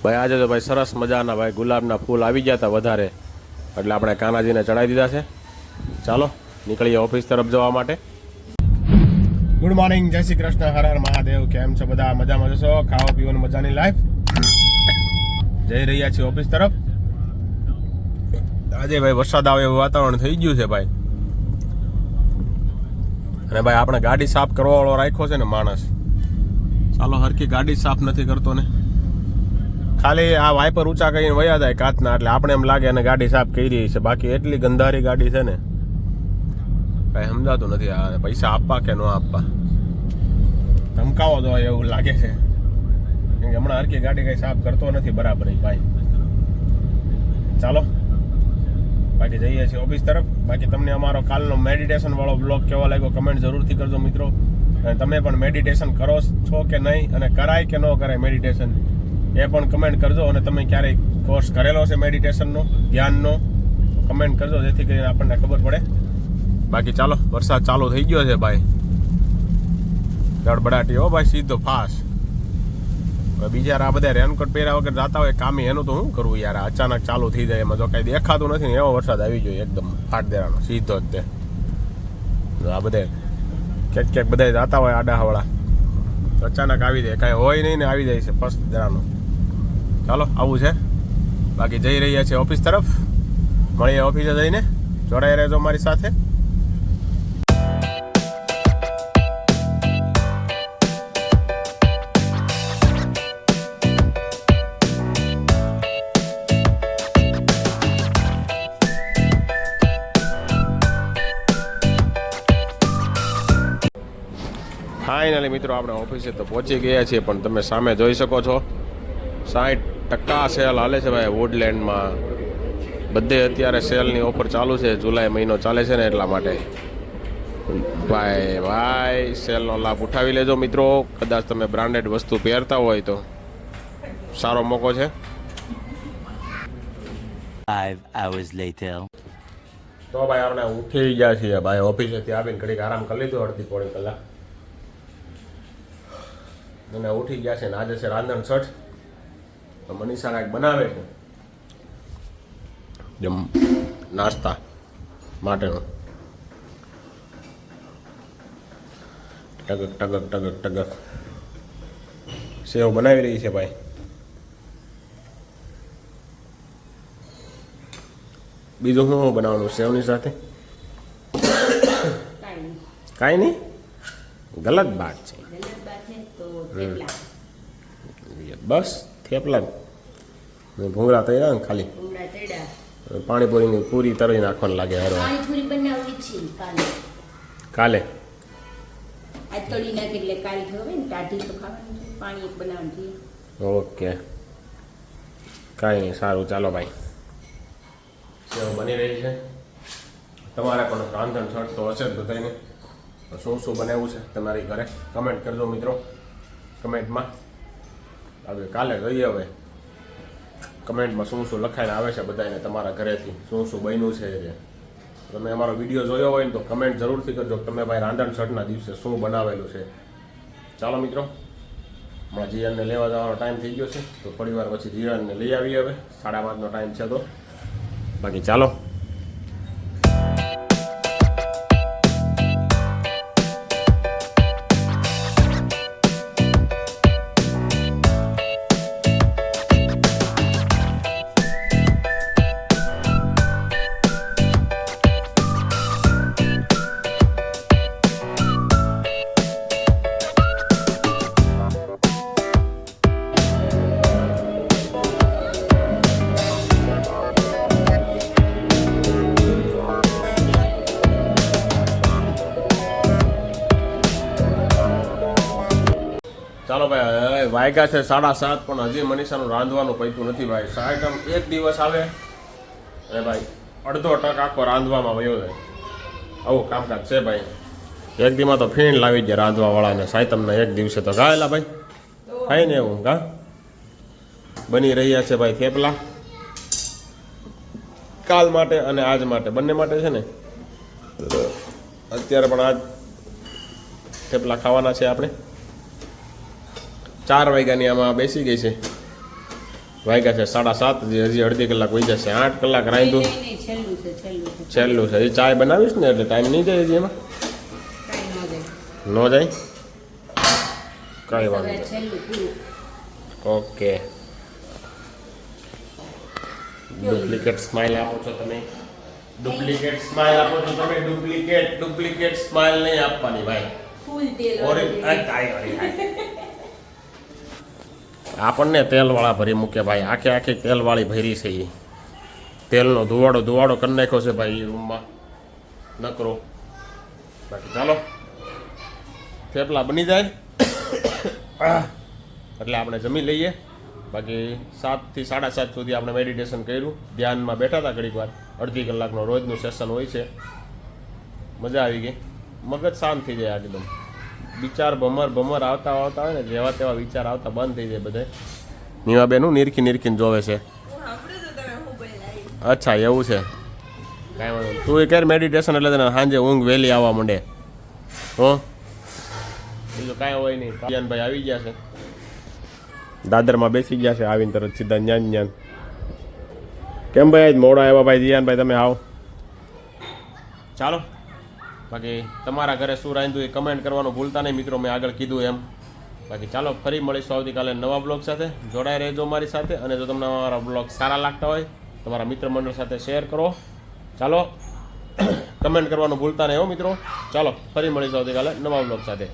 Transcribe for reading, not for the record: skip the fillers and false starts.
ભાઈ આજે તો ભાઈ સરસ મજાના ભાઈ ગુલાબના ફૂલ આવી ગયા હતા વધારે, એટલે આપણે કાનાજીને ચડાવી દીધા છે. ચાલો નીકળીએ ઓફિસ તરફ જવા માટે. ગુડ મોર્નિંગ, જય શ્રી કૃષ્ણ, હર હર મહાદેવ. કેમ છો બધા? મજામાં જશો? ખાવા પીવાની મજાની લાઈફ. જઈ રહ્યા છીએ ઓફિસ તરફ. આજે ભાઈ વરસાદ આવે એવું વાતાવરણ થઈ ગયું છે ભાઈ. અને ભાઈ આપણે ગાડી સાફ કરવા વાળો રાખ્યો છે ને માણસ, ચાલો હરખી ગાડી સાફ નથી કરતો ને, ખાલી આ વાઇપર ઊંચા કરીને વયા જાય કાચના, એટલે આપણે એમ લાગે અને ગાડી સાફ કરી છે. બાકી એટલી ગંધારી ગાડી છે ને કઈ સમજાતું નથી. આ પૈસા આપવા કે ન આપવા, ધમકાવો તો એવું લાગે છે. કેમ કે હમણાં હરખી ગાડી કઈ સાફ કરતો નથી બરાબર ભાઈ. ચાલો બાકી જઈએ છીએ ઓફિસ તરફ. બાકી તમને અમારો કાલનો મેડિટેશન વાળો બ્લોગ કેવો લાગ્યો કમેન્ટ જરૂરથી કરજો મિત્રો. અને તમે પણ મેડિટેશન કરો છો કે નહીં, અને કરાય કે ન કરાય મેડિટેશન એ પણ કમેન્ટ કરજો. અને તમે ક્યારેય કોર્સ કરેલો છે મેડિટેશનનો, ધ્યાનનો, કમેન્ટ કરજો જેથી કરીને આપણને ખબર પડે. બાકી ચાલો, વરસાદ ચાલુ થઈ ગયો છે ભાઈ, ગડબડાટી હો ભાઈ, સીધો ફાસ્ટ. બીજા આ બધા રેનકોટ પહેર્યા વગર જતા હોય કામી, એનું તો શું કરવું યાર? અચાનક ચાલુ થઈ જાય, એમાં તો કઈ દેખાતું નથી ને એવો વરસાદ આવી ગયો એકદમ ફાટ દેવાનો સીધો જ તે. આ બધે ક્યાંક બધા જતા હોય આડાવાળા, અચાનક આવી જાય, કાંઈ હોય નહીં ને આવી જાય છે ફર્સ્ટ દેવાનો. ચાલો આવું છે. બાકી જઈ રહ્યા છે ઓફિસ તરફ. મળીએ ઓફિસે જઈને, જોડાઈ રહેજો મારી સાથે. ફાઇનલી મિત્રો આપણે ઓફિસે તો પહોંચી ગયા છીએ, પણ તમે સામે જોઈ શકો છો 60% સેલ હાલે છે ભાઈ વુડલેન્ડમાં. બધે અત્યારે સેલની ઓફર ચાલુ છે, જુલાઈ મહિનો ચાલે છે ને એટલા માટે ભાઈ સેલનો લાભ ઉઠાવી લેજો મિત્રો. કદાચ તમે બ્રાન્ડેડ વસ્તુ પહેરતા હોય તો સારો મોકો છે. 5 hours later. તો ભાઈ આપણે ઉઠી ગયા છીએ ભાઈ ઓફિસેથી આવીને ઘડીક આરામ કરી લીધો, અડધી પોણી કલાક, અને ઉઠી ગયા છે. ને આજે છે રાંધણ છઠ, તો મનીષા કાંઈક બનાવે છે જેમ નાસ્તા માટેનો. ટગક ટગક ટગક ટગક સેવ બનાવી રહી છે ભાઈ. બીજું શું બનાવવાનું સેવની સાથે? કાંઈ નહીં, ગલત વાત છે. બસ થેપલા ભૂંગળા તળ્યા ને ખાલી પાણીપુરીની પૂરી તળી નાખવાનું લાગે. પાણીપુરી બનાવવી છે કાલે આ તળી નાખી એટલે કાલે હવે ને ટાઢી તો ખાવાનું છે, પાણી એક બનાવવાનું છે. ઓકે કાંઈ નહીં, સારું ચાલો ભાઈ. સેવ બની રહી છે. તમારે પણ રાંધણ છઠ તો હશે જ બધાને. શું શું બનાવ્યું છે તમારી ઘરે કમેન્ટ કરજો મિત્રો કમેન્ટમાં. હવે કાલે જોઈએ હવે કમેન્ટમાં શું શું લખાઈને આવે છે બધાને તમારા ઘરેથી, શું શું બન્યું છે. જે તમે અમારો વિડીયો જોયો હોય ને તો કમેન્ટ જરૂરથી કરજો તમે ભાઈ રાંધણ છઠના દિવસે શું બનાવેલું છે. ચાલો મિત્રો, હમણાં જીયાનને લેવા જવાનો ટાઈમ થઈ ગયો છે, તો થોડી વાર પછી જીયાનને લઈ આવીએ. હવે 5:30નો ટાઈમ છે તો બાકી ચાલો. ચાલો ભાઈ, વાગ્યા છે 7:30, પણ હજી મનીષાનું રાંધવાનું પૈતું નથી ભાઈ. સાયટમ એક દિવસ આવે અને ભાઈ અડધો ટક આખો રાંધવામાં વયો જાય. આવું કામકાજ છે ભાઈ. એક દીમાં તો ફીણ લાવી જાય રાંધવાવાળાને. સાયતમને એક દિવસે તો ગાયેલા ભાઈ થાય ને એવું ગા. બની રહ્યા છે ભાઈ થેપલા, કાલ માટે અને આજ માટે, બંને માટે છે ને. અત્યારે પણ આજ થેપલા ખાવાના છે આપણે. 4 વાગ્યાની આમાં બેસી ગઈ છે વાગ્યા છે 7:30, હજી અડધી કલાક વહી જશે. 8 કલાક રાંધ્યું. નહીં, છેલ્લું છે છેલ્લું છે. એ ચાય બનાવીશ ને એટલે ટાઈમ નહીં જાય હજી એમાં. કાંઈ ન જાય ન જાય કઈ વાંધો હવે નહીં. છેલ્લું પૂરું ઓકે. ડુપ્લિકેટ સ્માઇલ આપો છો તમે. ડુપ્લિકેટ સ્માઇલ આપો છો તમે. ડુપ્લિકેટ સ્માઇલ નહીં આપવાની ભાઈ. ફૂલ તેલ આપણને તેલવાળા ભરી મૂકે ભાઈ. આખી તેલવાળી ભરી છે એ. તેલનો ધુવાડો કરી નાખ્યો છે ભાઈ એ રૂમમાં નકરો. બાકી ચાલો થેપલા બની જાય એટલે આપણે જમી લઈએ. બાકી 7 થી 7:30 સુધી આપણે મેડિટેશન કર્યું. ધ્યાનમાં બેઠા હતા ઘડીક વાર. અડધી કલાકનો રોજનું સેશન હોય છે. મજા આવી ગઈ. મગજ શાંત થઈ જાય એકદમ. વિચાર ભમર આવતા હોય ને જેવા તેવા વિચાર આવતા બંધ થઈ જાય બધે. નીવાબેનું નીરખીને જોવે છે. અચ્છા એવું છે. કાંઈ વાંધો નહીં. તું એ કર મેડિટેશન એટલે તને સાંજે ઊંઘ વહેલી આવવા માંડે. હો બીજું કાંઈ હોય નહીં. ભાઈ આવી ગયા છે. દાદરમાં બેસી ગયા છે. આવીને તરત સીધા ન્યાન. કેમ ભાઈ મોડા આવ્યા ભાઈ જીયાનભાઈ તમે આવો. ચાલો બાકી તમારા ઘરે શું રાંધ્યું એ કમેન્ટ કરવાનું ભૂલતા નહીં મિત્રો. મેં આગળ કીધું એમ. બાકી ચાલો ફરી મળીશું આવતીકાલે નવા બ્લોગ સાથે. જોડાઈ રહેજો મારી સાથે. અને જો તમને અમારા બ્લોગ સારા લાગતા હોય તમારા મિત્ર મંડળ સાથે શેર કરો. ચાલો કમેન્ટ કરવાનું ભૂલતા નહીં હો મિત્રો. ચાલો ફરી મળીશું આવતીકાલે નવા બ્લોગ સાથે.